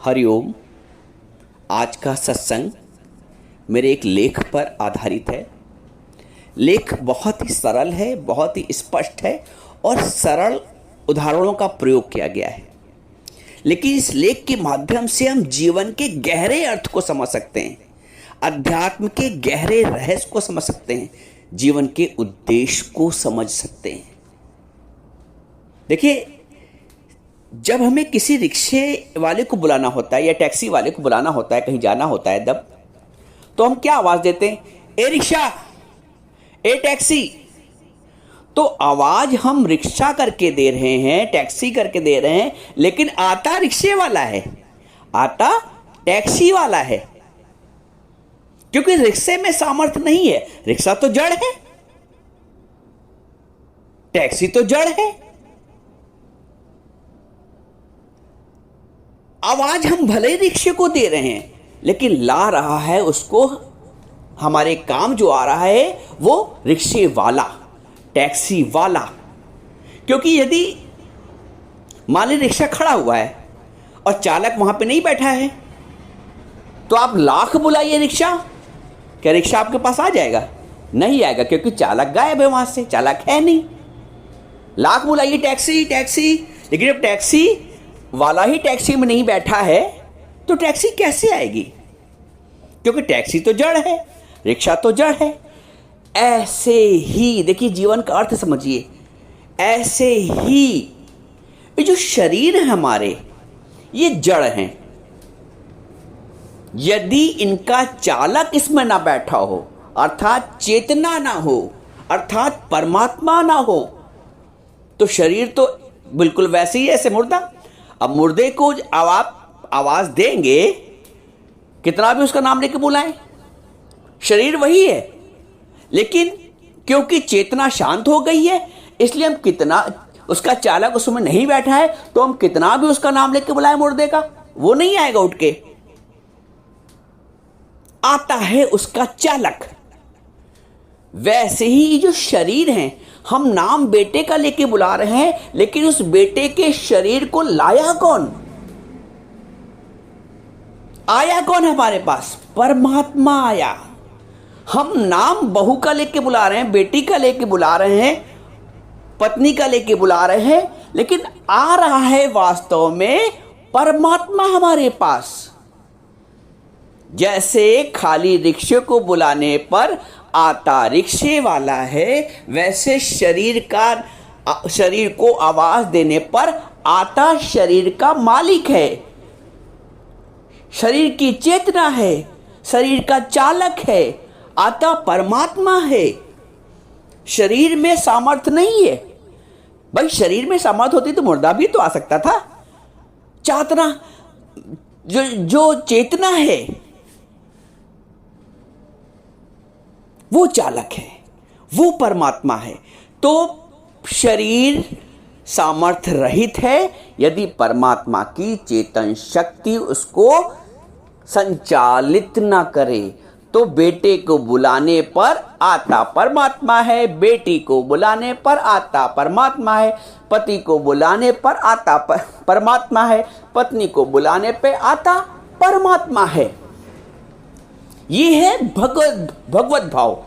हरिओम। आज का सत्संग मेरे एक लेख पर आधारित है। लेख बहुत ही सरल है, बहुत ही स्पष्ट है और सरल उदाहरणों का प्रयोग किया गया है। लेकिन इस लेख के माध्यम से हम जीवन के गहरे अर्थ को समझ सकते हैं, अध्यात्म के गहरे रहस्य को समझ सकते हैं, जीवन के उद्देश्य को समझ सकते हैं। देखिए, जब हमें किसी रिक्शे वाले को बुलाना होता है या टैक्सी वाले को बुलाना होता है, कहीं जाना होता है, तब तो हम क्या आवाज देते हैं? ए रिक्शा, ए टैक्सी। तो आवाज हम रिक्शा करके दे रहे हैं, टैक्सी करके दे रहे हैं, लेकिन आता रिक्शे वाला है, आता टैक्सी वाला है, क्योंकि रिक्शे में सामर्थ्य नहीं है। रिक्शा तो जड़ है, टैक्सी तो जड़ है। आवाज हम भले ही रिक्शे को दे रहे हैं, लेकिन ला रहा है उसको, हमारे काम जो आ रहा है वो रिक्शे वाला, टैक्सी वाला। क्योंकि यदि मान ली रिक्शा खड़ा हुआ है और चालक वहां पे नहीं बैठा है, तो आप लाख बुलाइए रिक्शा, क्या रिक्शा आपके पास आ जाएगा? नहीं आएगा, क्योंकि चालक गायब है, वहां से चालक है नहीं। लाख बुलाइए टैक्सी टैक्सी, लेकिन जब टैक्सी वाला ही टैक्सी में नहीं बैठा है तो टैक्सी कैसे आएगी? क्योंकि टैक्सी तो जड़ है, रिक्शा तो जड़ है। ऐसे ही देखिए, जीवन का अर्थ समझिए। ऐसे ही ये जो शरीर है हमारे, ये जड़ हैं। यदि इनका चालक इसमें ना बैठा हो, अर्थात चेतना ना हो, अर्थात परमात्मा ना हो, तो शरीर तो बिल्कुल वैसे ही है जैसे मुर्दा। अब मुर्दे को आवाज देंगे, कितना भी उसका नाम लेके बुलाएं, शरीर वही है, लेकिन क्योंकि चेतना शांत हो गई है, इसलिए हम कितना, उसका चालक उसमें नहीं बैठा है, तो हम कितना भी उसका नाम लेके बुलाएं मुर्दे का, वो नहीं आएगा उठ के। आता है उसका चालक। वैसे ही जो शरीर है, हम नाम बेटे का लेके बुला रहे हैं, लेकिन उस बेटे के शरीर को लाया कौन? आया कौन हमारे पास? परमात्मा आया। हम नाम बहू का लेके बुला रहे हैं, बेटी का लेके बुला रहे हैं, पत्नी का लेके बुला रहे हैं, लेकिन आ रहा है वास्तव में परमात्मा हमारे पास। जैसे खाली रिक्शे को बुलाने पर आता रिक्शे वाला है, वैसे शरीर को आवाज देने पर आता शरीर का मालिक है, शरीर की चेतना है, शरीर का चालक है, आता परमात्मा है। शरीर में सामर्थ्य नहीं है। भाई, शरीर में सामर्थ्य होती तो मुर्दा भी तो आ सकता था। चातना जो चेतना है वो चालक है, वो परमात्मा है। तो शरीर सामर्थ्य रहित है, यदि परमात्मा की चेतन शक्ति उसको संचालित ना करे, तो बेटे को बुलाने पर आता परमात्मा है, बेटी को बुलाने पर आता परमात्मा है, पति को बुलाने पर आता परमात्मा है, पत्नी को बुलाने पर आता परमात्मा है। ये है भगवत भाव।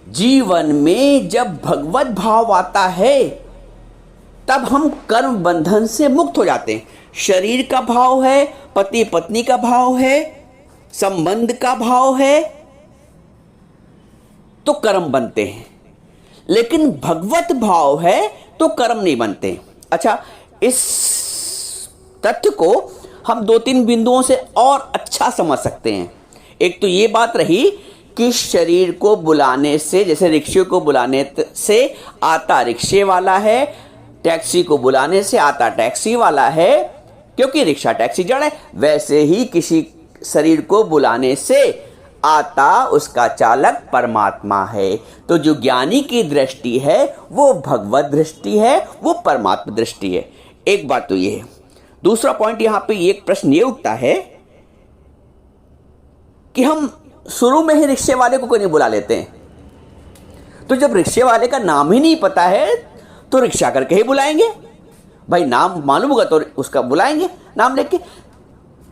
जीवन में जब भगवत भाव आता है, तब हम कर्म बंधन से मुक्त हो जाते हैं। शरीर का भाव है, पति पत्नी का भाव है, संबंध का भाव है, तो कर्म बनते हैं। लेकिन भगवत भाव है तो कर्म नहीं बनते। अच्छा, इस तथ्य को हम 2-3 बिंदुओं से और अच्छा समझ सकते हैं। एक तो ये बात रही कि शरीर को बुलाने से, जैसे रिक्शे को बुलाने से आता रिक्शे वाला है, टैक्सी को बुलाने से आता टैक्सी वाला है, क्योंकि रिक्शा टैक्सी जड़ है। वैसे ही किसी शरीर को बुलाने से आता उसका चालक परमात्मा है। तो जो ज्ञानी की दृष्टि है वो भगवत दृष्टि है, वो परमात्मा दृष्टि है। एक बात तो ये है। दूसरा पॉइंट, यहां पे एक प्रश्न ये उठता है कि हम शुरू में ही रिक्शे वाले को क्यों नहीं बुला लेते हैं? तो जब रिक्शे वाले का नाम ही नहीं पता है तो रिक्शा करके ही बुलाएंगे। भाई, नाम मालूम होगा तो उसका बुलाएंगे नाम लेके।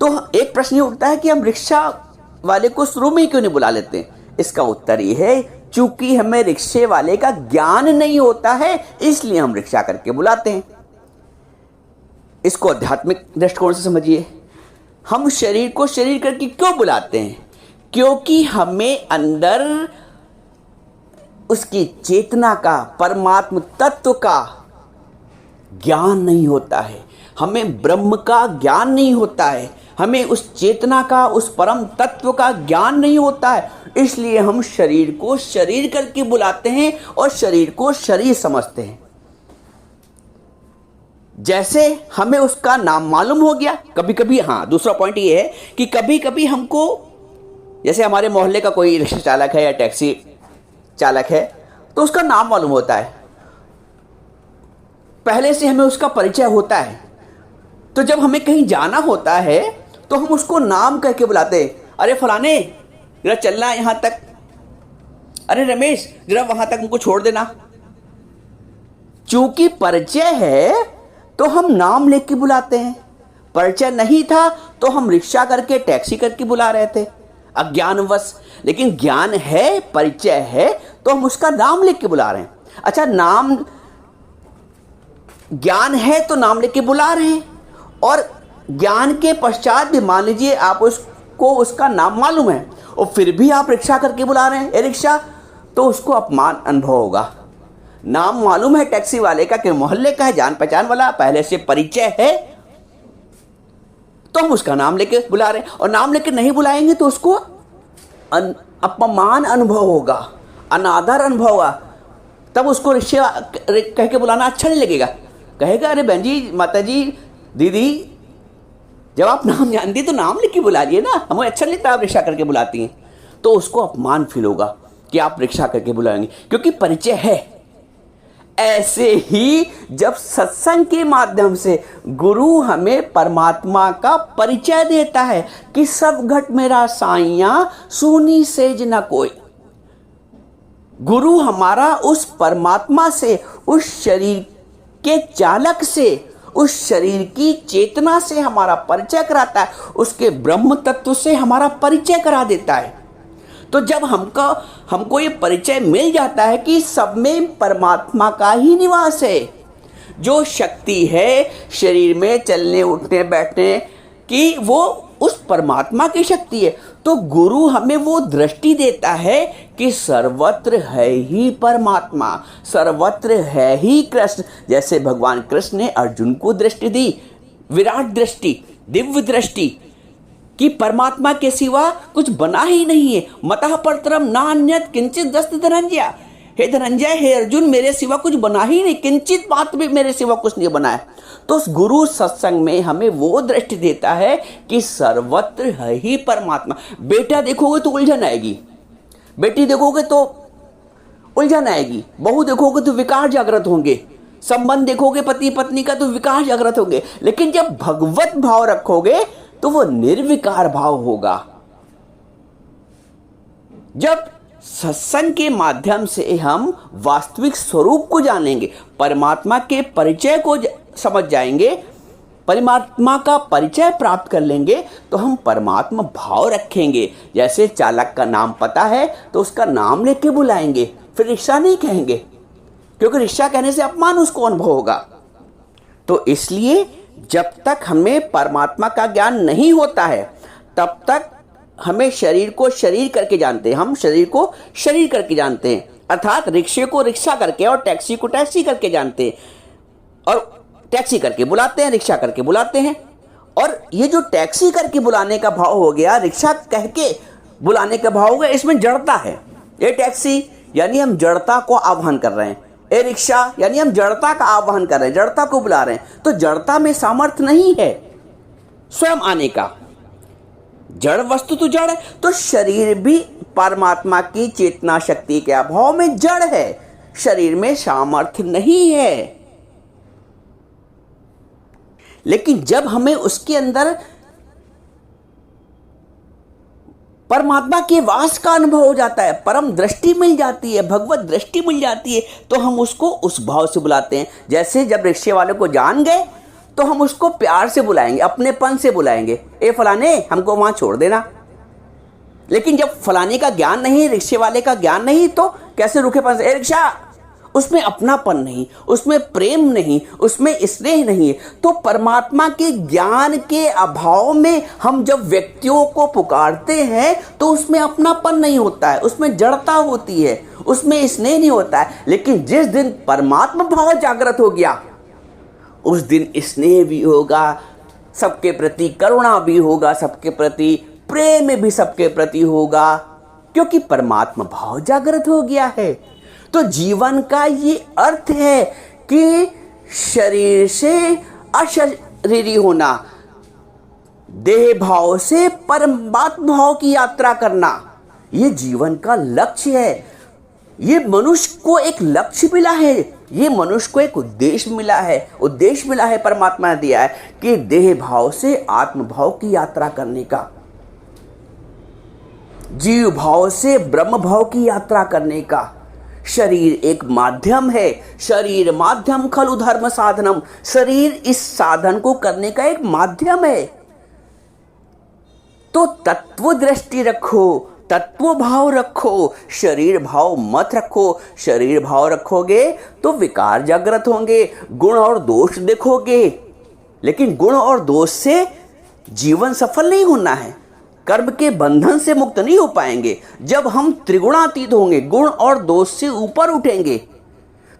तो एक प्रश्न ये उठता है कि हम रिक्शा वाले को शुरू में ही क्यों नहीं बुला लेते? इसका उत्तर ये है, चूंकि हमें रिक्शे वाले का ज्ञान नहीं होता है, इसलिए हम रिक्शा करके बुलाते हैं। इसको आध्यात्मिक दृष्टिकोण से समझिए। हम शरीर को शरीर करके क्यों बुलाते हैं? क्योंकि हमें अंदर उसकी चेतना का, परमात्म तत्व का ज्ञान नहीं होता है, हमें ब्रह्म का ज्ञान नहीं होता है, हमें उस चेतना का, उस परम तत्व का ज्ञान नहीं होता है, इसलिए हम शरीर को शरीर करके बुलाते हैं और शरीर को शरीर समझते हैं। जैसे हमें उसका नाम मालूम हो गया, कभी कभी, हाँ, दूसरा पॉइंट ये है कि कभी कभी हमको, जैसे हमारे मोहल्ले का कोई रिक्शा चालक है या टैक्सी चालक है, तो उसका नाम मालूम होता है, पहले से हमें उसका परिचय होता है। तो जब हमें कहीं जाना होता है तो हम उसको नाम कह के बुलाते हैं, अरे फलाने जरा चलना है यहाँ तक, अरे रमेश जरा वहां तक हमको छोड़ देना। चूंकि परिचय है तो हम नाम लेके बुलाते हैं, परिचय नहीं था तो हम रिक्शा करके, टैक्सी करके बुला रहे थे अज्ञानवश। लेकिन ज्ञान है, परिचय है, तो हम उसका नाम लेके बुला रहे हैं। अच्छा, नाम, ज्ञान है तो नाम लेके बुला रहे हैं, और ज्ञान के पश्चात भी मान लीजिए आप उसको उसका नाम मालूम है और फिर भी आप रिक्शा करके बुला रहे हैं, ए रिक्शा, तो उसको अपमान अनुभव होगा। नाम मालूम है टैक्सी वाले का कि मोहल्ले का है, जान पहचान वाला, पहले से परिचय है, तो हम उसका नाम लेके बुला रहे हैं। और नाम लेके नहीं बुलाएंगे तो उसको अपमान अनुभव होगा, अनादर अनुभव होगा, तब उसको रिक्शा कह के बुलाना अच्छा नहीं लगेगा। कहेगा, अरे बहन जी, माता जी, दीदी, जब आप नाम जानती तो नाम लिख के बुला लिए ना, हमें अच्छा नहीं लगता आप रिक्शा करके बुलाती हैं। तो उसको अपमान फील होगा कि आप रिक्शा करके बुलाएंगे, क्योंकि परिचय है। ऐसे ही जब सत्संग के माध्यम से गुरु हमें परमात्मा का परिचय देता है कि सब घट मेरा साइया, सुनी सेज न कोई, गुरु हमारा उस परमात्मा से, उस शरीर के चालक से, उस शरीर की चेतना से हमारा परिचय कराता है, उसके ब्रह्म तत्व से हमारा परिचय करा देता है। तो जब हमको ये परिचय मिल जाता है कि सब में परमात्मा का ही निवास है, जो शक्ति है शरीर में चलने उठने बैठने की, वो उस परमात्मा की शक्ति है, तो गुरु हमें वो दृष्टि देता है कि सर्वत्र है ही परमात्मा, सर्वत्र है ही कृष्ण। जैसे भगवान कृष्ण ने अर्जुन को दृष्टि दी, विराट दृष्टि, दिव्य दृष्टि, कि परमात्मा के सिवा कुछ बना ही नहीं है। मतः परतरम नान्यत् किंचित दस्त धनंजय, हे धनंजय, हे अर्जुन, मेरे सिवा कुछ बना ही नहीं, किंचित मात्र भी मेरे सिवा कुछ नहीं बना है। तो गुरु सत्संग में हमें वो दृष्टि देता है कि सर्वत्र है ही परमात्मा। बेटा देखोगे तो उलझन आएगी, बेटी देखोगे तो उलझन आएगी, बहू देखोगे तो विकार जागृत होंगे, संबंध देखोगे पति पत्नी का तो विकार जागृत होंगे। लेकिन जब भगवत भाव रखोगे तो वो निर्विकार भाव होगा। जब सत्संग के माध्यम से हम वास्तविक स्वरूप को जानेंगे, परमात्मा के परिचय को समझ जाएंगे, परमात्मा का परिचय प्राप्त कर लेंगे, तो हम परमात्मा भाव रखेंगे। जैसे चालक का नाम पता है तो उसका नाम लेके बुलाएंगे, फिर रिक्शा नहीं कहेंगे, क्योंकि रिक्शा कहने से अपमान उसको अनुभव होगा। तो इसलिए जब तक हमें परमात्मा का ज्ञान नहीं होता है तब तक हमें शरीर को शरीर करके जानते हैं, हम शरीर को शरीर करके जानते हैं, अर्थात रिक्शे को रिक्शा करके और टैक्सी को टैक्सी करके जानते हैं, और टैक्सी करके बुलाते हैं, रिक्शा करके बुलाते हैं। और ये जो टैक्सी करके बुलाने का भाव हो गया, रिक्शा कह के बुलाने का भाव हो गया, इसमें जड़ता है। ये टैक्सी यानी हम जड़ता को आह्वान कर रहे हैं, ए रिक्शा यानी हम जड़ता का आह्वान कर रहे हैं, जड़ता को बुला रहे हैं। तो जड़ता में सामर्थ्य नहीं है स्वयं आने का, जड़ वस्तु तो जड़ है। तो शरीर भी परमात्मा की चेतना शक्ति के अभाव में जड़ है, शरीर में सामर्थ्य नहीं है। लेकिन जब हमें उसके अंदर परमात्मा के वास का अनुभव हो जाता है, परम दृष्टि मिल जाती है, भगवत दृष्टि मिल जाती है, तो हम उसको उस भाव से बुलाते हैं। जैसे जब रिक्शे वाले को जान गए तो हम उसको प्यार से बुलाएंगे, अपनेपन से बुलाएंगे, ए फलाने हमको वहां छोड़ देना। लेकिन जब फलाने का ज्ञान नहीं, रिक्शे वाले का ज्ञान नहीं, तो कैसे रूखेपन से, ए रिक्शा, उसमें अपनापन नहीं, उसमें प्रेम नहीं, उसमें स्नेह नहीं है। तो परमात्मा के ज्ञान के अभाव में हम जब व्यक्तियों को पुकारते हैं तो उसमें अपनापन नहीं होता है, उसमें जड़ता होती है, उसमें स्नेह नहीं होता है। लेकिन जिस दिन परमात्मा भाव जागृत हो गया, उस दिन स्नेह भी होगा, सबके प्रति करुणा भी होगा, सबके प्रति प्रेम भी सबके प्रति होगा, क्योंकि परमात्मा भाव जागृत हो गया है। तो जीवन का ये अर्थ है कि शरीर से अशरीरी होना, देह भाव से परमात्मा भाव की यात्रा करना, ये जीवन का लक्ष्य है। ये मनुष्य को एक लक्ष्य मिला है, ये मनुष्य को एक उद्देश्य मिला है, उद्देश्य मिला है, परमात्मा ने दिया है कि देह भाव से आत्म भाव की यात्रा करने का, जीव भाव से ब्रह्म भाव की यात्रा करने का। शरीर एक माध्यम है, शरीर माध्यम खलु धर्म साधनम, शरीर इस साधन को करने का एक माध्यम है। तो तत्व दृष्टि रखो, तत्व भाव रखो, शरीर भाव मत रखो। शरीर भाव रखोगे तो विकार जागृत होंगे, गुण और दोष देखोगे, लेकिन गुण और दोष से जीवन सफल नहीं होना है, कर्म के बंधन से मुक्त नहीं हो पाएंगे। जब हम त्रिगुणातीत होंगे, गुण और दोष से ऊपर उठेंगे,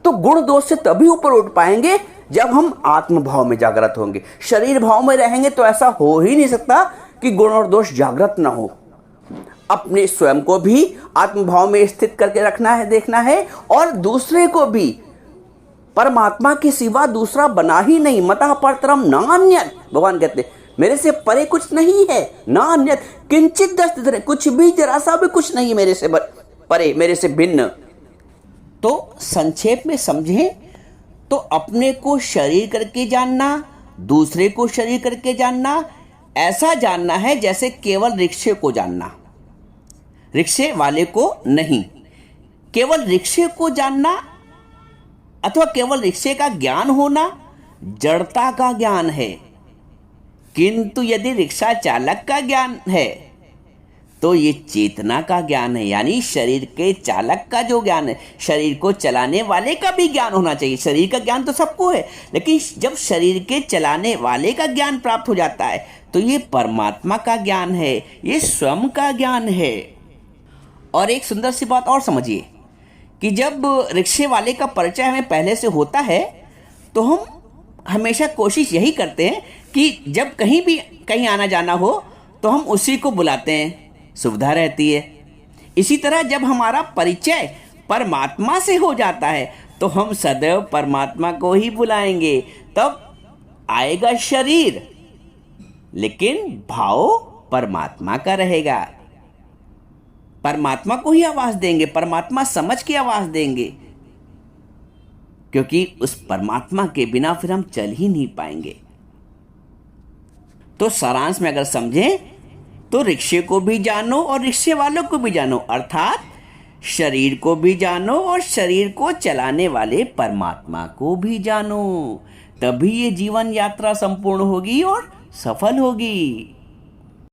तो गुण दोष से तभी ऊपर उठ पाएंगे जब हम आत्म भाव में जागृत होंगे। शरीर भाव में रहेंगे तो ऐसा हो ही नहीं सकता कि गुण और दोष जागृत ना हो। अपने स्वयं को भी आत्म भाव में स्थित करके रखना है, देखना है, और दूसरे को भी। परमात्मा के सिवा दूसरा बना ही नहीं, मतः परतरम नान्यत्, भगवान कहते हैं मेरे से परे कुछ नहीं है, ना अन्यत किंचित दस्त, कुछ भी जरा सा भी कुछ नहीं मेरे से परे, मेरे से भिन्न। तो संक्षेप में समझें तो अपने को शरीर करके जानना, दूसरे को शरीर करके जानना, ऐसा जानना है जैसे केवल रिक्शे को जानना, रिक्शे वाले को नहीं। केवल रिक्शे को जानना अथवा केवल रिक्शे का ज्ञान होना जड़ता का ज्ञान है। किंतु यदि रिक्शा चालक का ज्ञान है तो ये चेतना का ज्ञान है, यानी शरीर के चालक का जो ज्ञान है, शरीर को चलाने वाले का भी ज्ञान होना चाहिए। शरीर का ज्ञान तो सबको है, लेकिन जब शरीर के चलाने वाले का ज्ञान प्राप्त हो जाता है तो ये परमात्मा का ज्ञान है, ये स्वयं का ज्ञान है। और एक सुंदर सी बात और समझिए कि जब रिक्शे वाले का परिचय हमें पहले से होता है तो हम हमेशा कोशिश यही करते हैं कि जब कहीं भी कहीं आना जाना हो तो हम उसी को बुलाते हैं, सुविधा रहती है। इसी तरह जब हमारा परिचय परमात्मा से हो जाता है तो हम सदैव परमात्मा को ही बुलाएंगे। तब आएगा शरीर, लेकिन भाव परमात्मा का रहेगा, परमात्मा को ही आवाज देंगे, परमात्मा समझ के आवाज देंगे, क्योंकि उस परमात्मा के बिना फिर हम चल ही नहीं पाएंगे। तो सारांश में अगर समझें तो रिक्शे को भी जानो और रिक्शे वालों को भी जानो, अर्थात शरीर को भी जानो और शरीर को चलाने वाले परमात्मा को भी जानो। तभी ये जीवन यात्रा संपूर्ण होगी और सफल होगी।